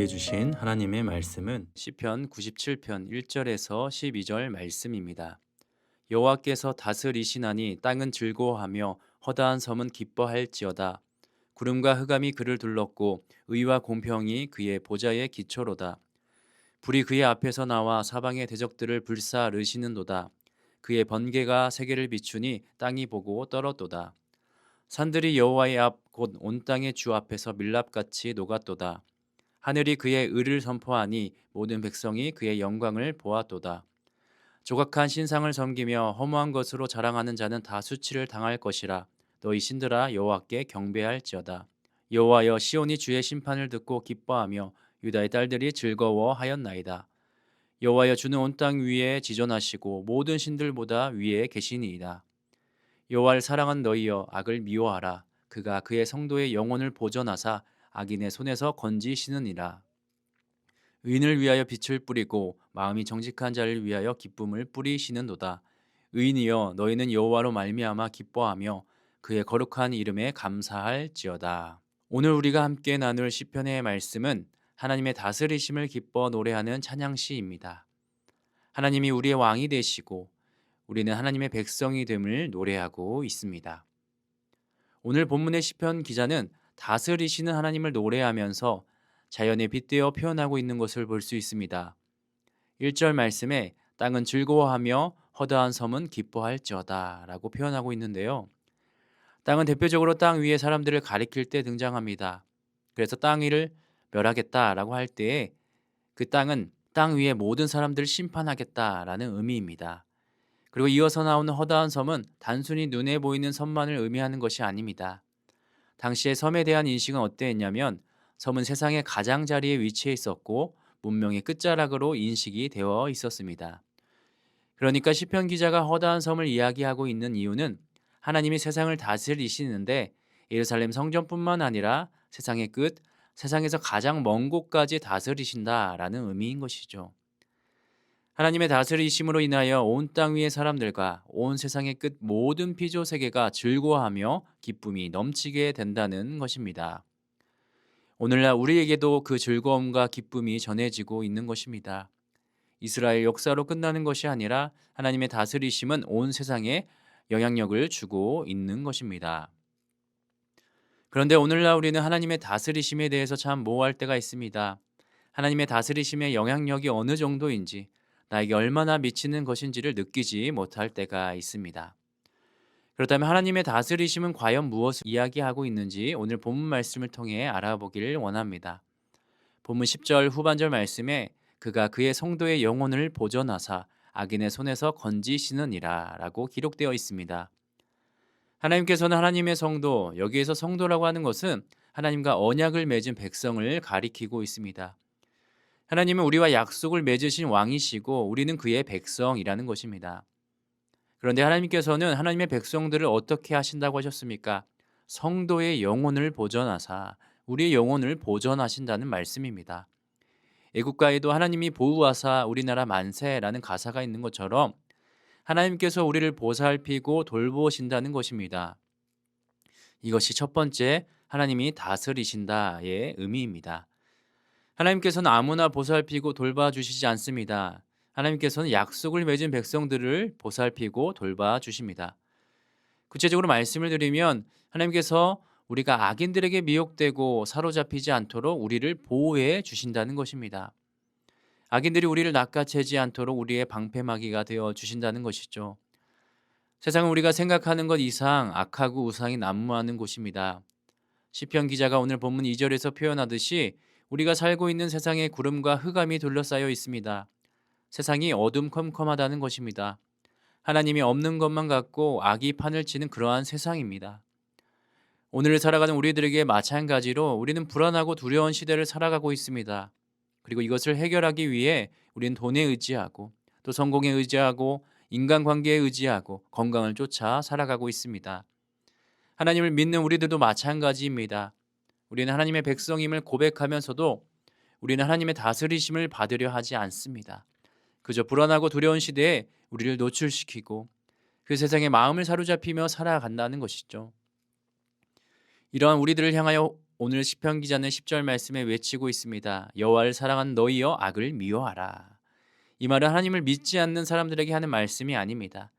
우리에게 주신 하나님의 말씀은 시편 97편 1절에서 12절 말씀입니다. 여호와께서 다스리시나니 땅은 즐거워하며 허다한 섬은 기뻐할지어다. 구름과 흑암이 그를 둘렀고 의와 공평이 그의 보좌의 기초로다. 불이 그의 앞에서 나와 사방의 대적들을 불사르시는도다. 그의 번개가 세계를 비추니 땅이 보고 떨었도다. 산들이 여호와의 앞 곧 온 땅의 주 앞에서 밀랍같이 녹았도다. 하늘이 그의 의를 선포하니 모든 백성이 그의 영광을 보았도다. 조각한 신상을 섬기며 허무한 것으로 자랑하는 자는 다 수치를 당할 것이라. 너희 신들아 여호와께 경배할지어다. 여호와여, 시온이 주의 심판을 듣고 기뻐하며 유다의 딸들이 즐거워하였나이다. 여호와여, 주는 온 땅 위에 지존하시고 모든 신들보다 위에 계시니이다. 여호와를 사랑한 너희여, 악을 미워하라. 그가 그의 성도의 영혼을 보존하사 악인의 손에서 건지시느니라. 의인을 위하여 빛을 뿌리고 마음이 정직한 자를 위하여 기쁨을 뿌리시는도다. 의인이여, 너희는 여호와로 말미암아 기뻐하며 그의 거룩한 이름에 감사할지어다. 오늘 우리가 함께 나눌 시편의 말씀은 하나님의 다스리심을 기뻐 노래하는 찬양시입니다. 하나님이 우리의 왕이 되시고 우리는 하나님의 백성이 됨을 노래하고 있습니다. 오늘 본문의 시편 기자는 다스리시는 하나님을 노래하면서 자연에 빗대어 표현하고 있는 것을 볼 수 있습니다. 1절 말씀에 땅은 즐거워하며 허다한 섬은 기뻐할지어다 라고 표현하고 있는데요. 땅은 대표적으로 땅 위의 사람들을 가리킬 때 등장합니다. 그래서 땅 위를 멸하겠다라고 할 때에 그 땅은 땅 위의 모든 사람들을 심판하겠다라는 의미입니다. 그리고 이어서 나오는 허다한 섬은 단순히 눈에 보이는 섬만을 의미하는 것이 아닙니다. 당시의 섬에 대한 인식은 어땠냐면 섬은 세상의 가장자리에 위치해 있었고 문명의 끝자락으로 인식이 되어 있었습니다. 그러니까 시편 기자가 허다한 섬을 이야기하고 있는 이유는 하나님이 세상을 다스리시는데 예루살렘 성전뿐만 아니라 세상의 끝, 세상에서 가장 먼 곳까지 다스리신다라는 의미인 것이죠. 하나님의 다스리심으로 인하여 온 땅 위의 사람들과 온 세상의 끝 모든 피조 세계가 즐거워하며 기쁨이 넘치게 된다는 것입니다. 오늘날 우리에게도 그 즐거움과 기쁨이 전해지고 있는 것입니다. 이스라엘 역사로 끝나는 것이 아니라 하나님의 다스리심은 온 세상에 영향력을 주고 있는 것입니다. 그런데 오늘날 우리는 하나님의 다스리심에 대해서 참 모호할 때가 있습니다. 하나님의 다스리심의 영향력이 어느 정도인지, 나에게 얼마나 미치는 것인지를 느끼지 못할 때가 있습니다. 그렇다면 하나님의 다스리심은 과연 무엇을 이야기하고 있는지 오늘 본문 말씀을 통해 알아보기를 원합니다. 본문 10절 후반절 말씀에 그가 그의 성도의 영혼을 보존하사 악인의 손에서 건지시느니라 라고 기록되어 있습니다. 하나님께서는 하나님의 성도, 여기에서 성도라고 하는 것은 하나님과 언약을 맺은 백성을 가리키고 있습니다. 하나님은 우리와 약속을 맺으신 왕이시고 우리는 그의 백성이라는 것입니다. 그런데 하나님께서는 하나님의 백성들을 어떻게 하신다고 하셨습니까? 성도의 영혼을 보존하사 우리의 영혼을 보존하신다는 말씀입니다. 애국가에도 하나님이 보호하사 우리나라 만세라는 가사가 있는 것처럼 하나님께서 우리를 보살피고 돌보신다는 것입니다. 이것이 첫 번째 하나님이 다스리신다의 의미입니다. 하나님께서는 아무나 보살피고 돌봐주시지 않습니다. 하나님께서는 약속을 맺은 백성들을 보살피고 돌봐주십니다. 구체적으로 말씀을 드리면 하나님께서 우리가 악인들에게 미혹되고 사로잡히지 않도록 우리를 보호해 주신다는 것입니다. 악인들이 우리를 낚아채지 않도록 우리의 방패막이가 되어 주신다는 것이죠. 세상은 우리가 생각하는 것 이상 악하고 우상이 난무하는 곳입니다. 시편 기자가 오늘 본문 2절에서 표현하듯이 우리가 살고 있는 세상에 구름과 흑암이 둘러싸여 있습니다. 세상이 어둠컴컴하다는 것입니다. 하나님이 없는 것만 같고 악이 판을 치는 그러한 세상입니다. 오늘을 살아가는 우리들에게 마찬가지로 우리는 불안하고 두려운 시대를 살아가고 있습니다. 그리고 이것을 해결하기 위해 우리는 돈에 의지하고 또 성공에 의지하고 인간관계에 의지하고 건강을 쫓아 살아가고 있습니다. 하나님을 믿는 우리들도 마찬가지입니다. 우리는 하나님의 백성임을 고백하면서도 우리는 하나님의 다스리심을 받으려 하지 않습니다. 그저 불안하고 두려운 시대에 우리를 노출시키고 그 세상의 마음을 사로잡히며 살아간다는 것이죠. 이러한 우리들을 향하여 오늘 시편 기자는 10절 말씀에 외치고 있습니다. 여호와를 사랑하는 너희여 악을 미워하라. 이 말은 하나님을 믿지 않는 사람들에게 하는 말씀이 아닙니다.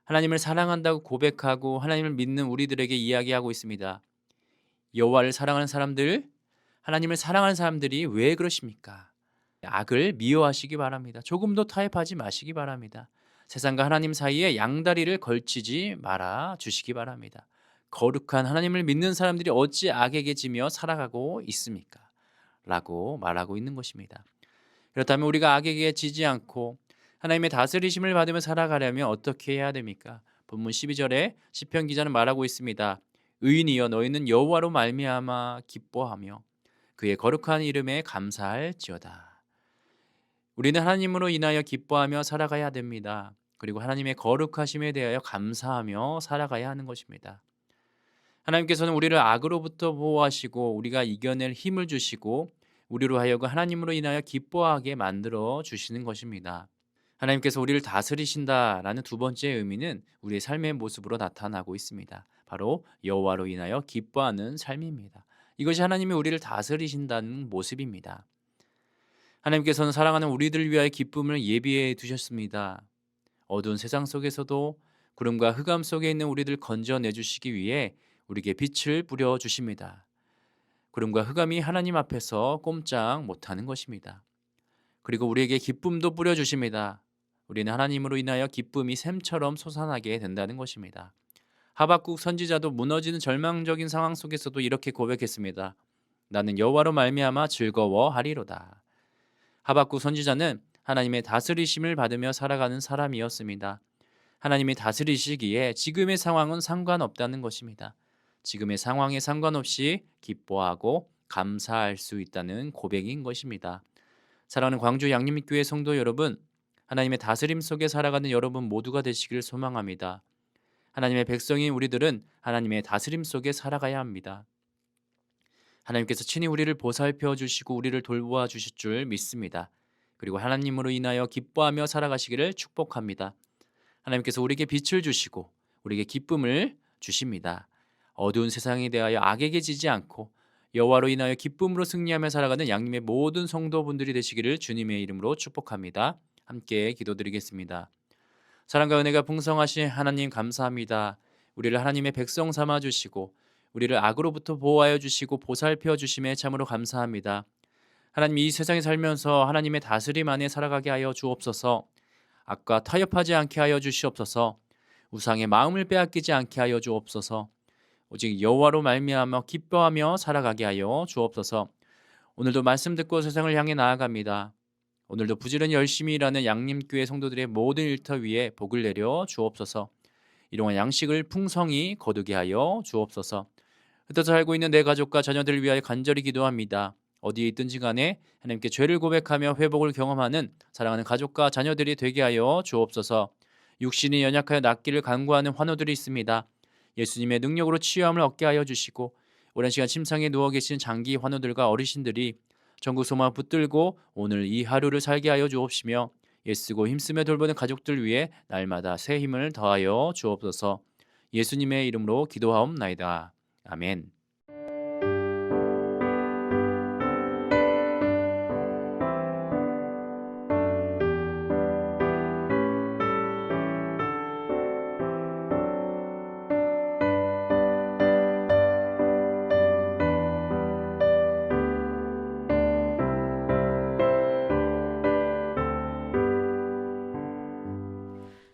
하나님을 사랑한다고 고백하고 하나님을 믿는 우리들에게 이야기하고 있습니다. 여호와를 사랑하는 사람들, 하나님을 사랑하는 사람들이 왜 그러십니까? 악을 미워하시기 바랍니다. 조금도 타협하지 마시기 바랍니다. 세상과 하나님 사이에 양다리를 걸치지 말아 주시기 바랍니다. 거룩한 하나님을 믿는 사람들이 어찌 악에게 지며 살아가고 있습니까? 라고 말하고 있는 것입니다. 그렇다면 우리가 악에게 지지 않고 하나님의 다스리심을 받으며 살아가려면 어떻게 해야 됩니까? 본문 12절에 시편 기자는 말하고 있습니다. 의인이여 너희는 여호와로 말미암아 기뻐하며 그의 거룩한 이름에 감사할지어다. 우리는 하나님으로 인하여 기뻐하며 살아가야 됩니다. 그리고 하나님의 거룩하심에 대하여 감사하며 살아가야 하는 것입니다. 하나님께서는 우리를 악으로부터 보호하시고 우리가 이겨낼 힘을 주시고 우리로 하여금 하나님으로 인하여 기뻐하게 만들어 주시는 것입니다. 하나님께서 우리를 다스리신다라는 두 번째 의미는 우리의 삶의 모습으로 나타나고 있습니다. 바로 여호와로 인하여 기뻐하는 삶입니다. 이것이 하나님이 우리를 다스리신다는 모습입니다. 하나님께서는 사랑하는 우리들을 위하여 기쁨을 예비해 두셨습니다. 어두운 세상 속에서도 구름과 흑암 속에 있는 우리들 건져내 주시기 위해 우리에게 빛을 뿌려 주십니다. 구름과 흑암이 하나님 앞에서 꼼짝 못하는 것입니다. 그리고 우리에게 기쁨도 뿌려 주십니다. 우리는 하나님으로 인하여 기쁨이 샘처럼 솟아나게 된다는 것입니다. 하박국 선지자도 무너지는 절망적인 상황 속에서도 이렇게 고백했습니다. 나는 여호와로 말미암아 즐거워하리로다. 하박국 선지자는 하나님의 다스리심을 받으며 살아가는 사람이었습니다. 하나님이 다스리시기에 지금의 상황은 상관없다는 것입니다. 지금의 상황에 상관없이 기뻐하고 감사할 수 있다는 고백인 것입니다. 사랑하는 광주 양림교회 성도 여러분, 하나님의 다스림 속에 살아가는 여러분 모두가 되시기를 소망합니다. 하나님의 백성인 우리들은 하나님의 다스림 속에 살아가야 합니다. 하나님께서 친히 우리를 보살펴 주시고 우리를 돌보아 주실 줄 믿습니다. 그리고 하나님으로 인하여 기뻐하며 살아가시기를 축복합니다. 하나님께서 우리에게 빛을 주시고 우리에게 기쁨을 주십니다. 어두운 세상에 대하여 악에게 지지 않고 여호와로 인하여 기쁨으로 승리하며 살아가는 양림의 모든 성도분들이 되시기를 주님의 이름으로 축복합니다. 함께 기도드리겠습니다. 사랑과 은혜가 풍성하신 하나님 감사합니다. 우리를 하나님의 백성 삼아 주시고 우리를 악으로부터 보호하여 주시고 보살펴 주심에 참으로 감사합니다. 하나님, 이 세상에 살면서 하나님의 다스림 안에 살아가게 하여 주옵소서. 악과 타협하지 않게 하여 주시옵소서. 우상의 마음을 빼앗기지 않게 하여 주옵소서. 오직 여호와로 말미암아 기뻐하며 살아가게 하여 주옵소서. 오늘도 말씀 듣고 세상을 향해 나아갑니다. 오늘도 부지런히 열심히 일하는 양림교회 성도들의 모든 일터 위에 복을 내려 주옵소서. 이러한 양식을 풍성히 거두게 하여 주옵소서. 흩어져 살고 있는 내 가족과 자녀들을 위하여 간절히 기도합니다. 어디에 있든지 간에 하나님께 죄를 고백하며 회복을 경험하는 사랑하는 가족과 자녀들이 되게 하여 주옵소서. 육신이 연약하여 낫기를 간구하는 환우들이 있습니다. 예수님의 능력으로 치유함을 얻게 하여 주시고 오랜 시간 침상에 누워 계신 장기 환우들과 어르신들이 전국 소망을 붙들고 오늘 이 하루를 살게 하여 주옵시며 애쓰고 힘쓰며 돌보는 가족들 위해 날마다 새 힘을 더하여 주옵소서. 예수님의 이름으로 기도하옵나이다. 아멘.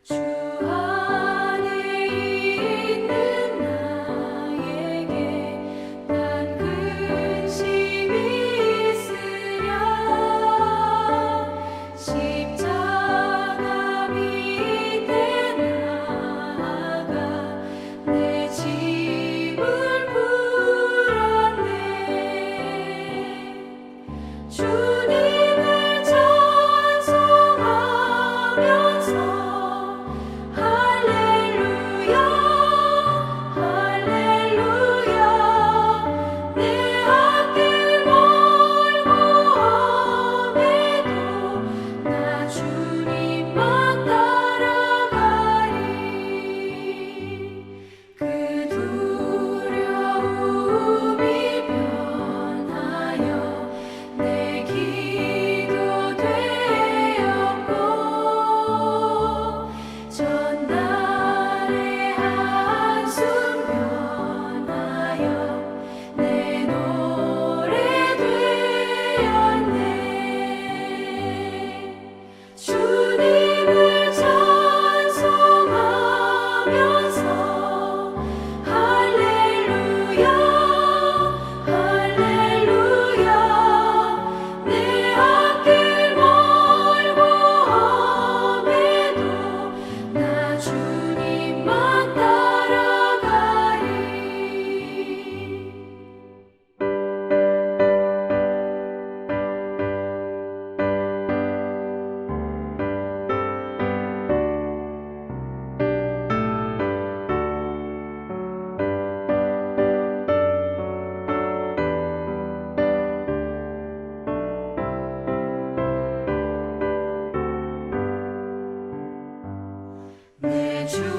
주 안에 있는 나에게 난 근심이 있으랴 십자가 밑에 나아가 내 짐을 풀었네 주님을 찬송하면서 할렐루야 할렐루야 내 앞길 멀고 험해도 나 주님만 따라가리 그 두려움이 주님